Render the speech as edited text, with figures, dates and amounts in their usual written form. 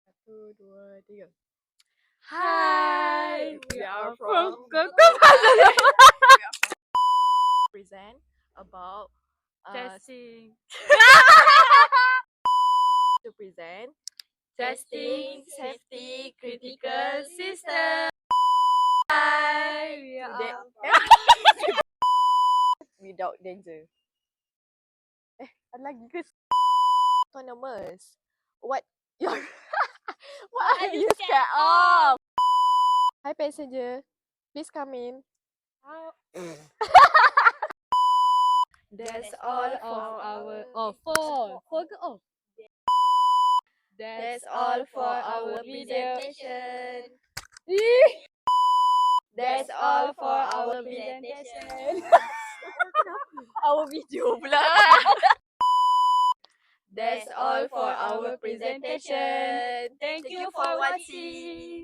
Satu, dua, tiga. Hi, we are from present about testing. to present Testing safety critical system. Hi, we today without danger. Ada lagi ke? Autonomous. What your what are you scared of? Hi passenger, please come in. That's all of our four ke off. That's all for our presentation. That's all for our presentation. Our video pula. That's all for our presentation. Thank you for watching.